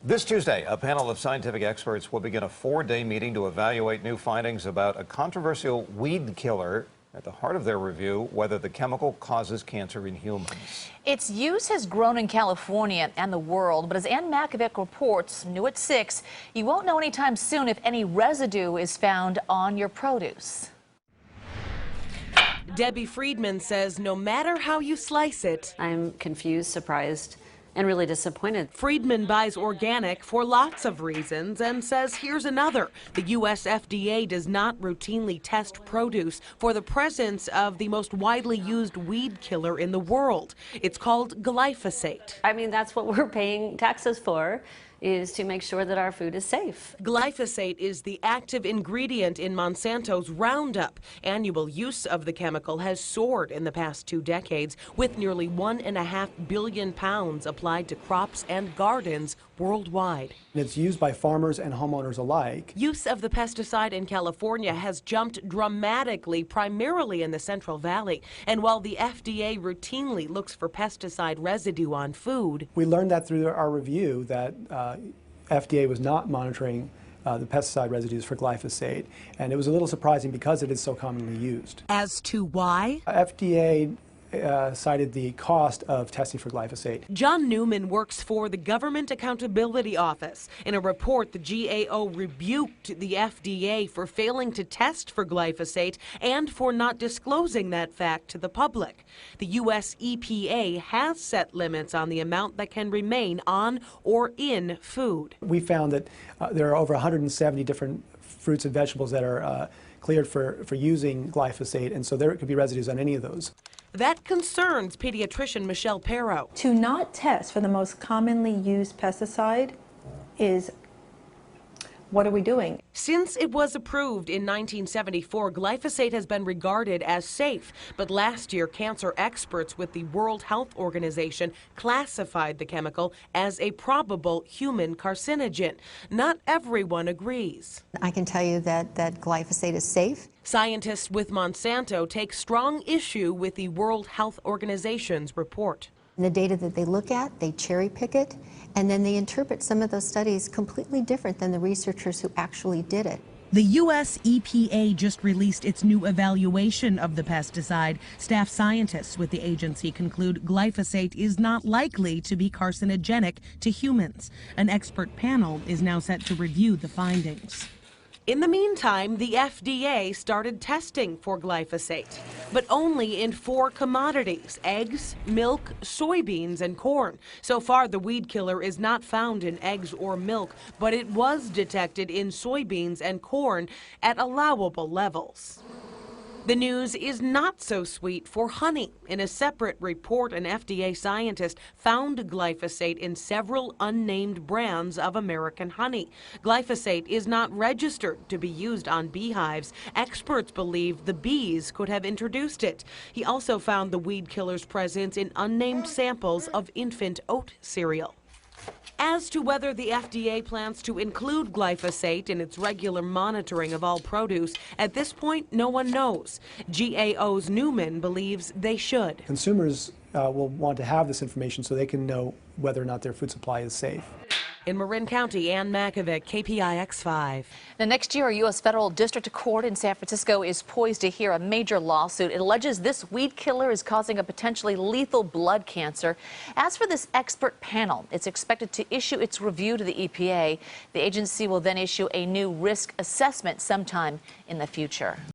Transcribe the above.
This Tuesday, a panel of scientific experts will begin a 4-day meeting to evaluate new findings about a controversial weed killer. At the heart of their review, whether the chemical causes cancer in humans. Its use has grown in California and the world, but as Ann Makovec reports, new at 6, you won't know anytime soon if any residue is found on your produce. Debbie Friedman says no matter how you slice it, I'm confused, surprised, and really disappointed. Friedman buys organic for lots of reasons and says here's another. The U.S. FDA does not routinely test produce for the presence of the most widely used weed killer in the world. It's called glyphosate. I mean, that's what we're paying taxes for, is to make sure that our food is safe. Glyphosate is the active ingredient in Monsanto's Roundup. Annual use of the chemical has soared in the past 2 decades, with nearly 1.5 billion pounds applied to crops and gardens worldwide. It's used by farmers and homeowners alike. Use of the pesticide in California has jumped dramatically, primarily in the Central Valley. And while the FDA routinely looks for pesticide residue on food, we learned that through our review that FDA was not monitoring the pesticide residues for glyphosate, and it was a little surprising because it is so commonly used. As to why? FDA cited the cost of testing for glyphosate. John Newman works for the Government Accountability Office. In a report, the GAO rebuked the FDA for failing to test for glyphosate and for not disclosing that fact to the public. The U.S. EPA has set limits on the amount that can remain on or in food. We found that there are over 170 different fruits and vegetables that are cleared for using glyphosate, and so there could be residues on any of those. That concerns pediatrician Michelle Perro. To not test for the most commonly used pesticide is, what are we doing? Since it was approved in 1974, glyphosate has been regarded as safe. But last year, cancer experts with the World Health Organization classified the chemical as a probable human carcinogen. Not everyone agrees. I can tell you that glyphosate is safe. Scientists with Monsanto take strong issue with the World Health Organization's report. The data that they look at, they cherry pick it, and then they interpret some of those studies completely different than the researchers who actually did it. The U.S. EPA just released its new evaluation of the pesticide. Staff scientists with the agency conclude glyphosate is not likely to be carcinogenic to humans. An expert panel is now set to review the findings. In the meantime, the FDA started testing for glyphosate, but only in 4 commodities: eggs, milk, soybeans, and corn. So far, the weed killer is not found in eggs or milk, but it was detected in soybeans and corn at allowable levels. The news is not so sweet for honey. In a separate report, an FDA scientist found glyphosate in several unnamed brands of American honey. Glyphosate is not registered to be used on beehives. Experts believe the bees could have introduced it. He also found the weed killer's presence in unnamed samples of infant oat cereal. As to whether the FDA plans to include glyphosate in its regular monitoring of all produce, at this point, no one knows. GAO's Newman believes they should. Consumers will want to have this information so they can know whether or not their food supply is safe. In Marin County, Ann Makovec, KPIX 5. Now, next year, a U.S. federal district court in San Francisco is poised to hear a major lawsuit. It alleges this weed killer is causing a potentially lethal blood cancer. As for this expert panel, it's expected to issue its review to the EPA. The agency will then issue a new risk assessment sometime in the future.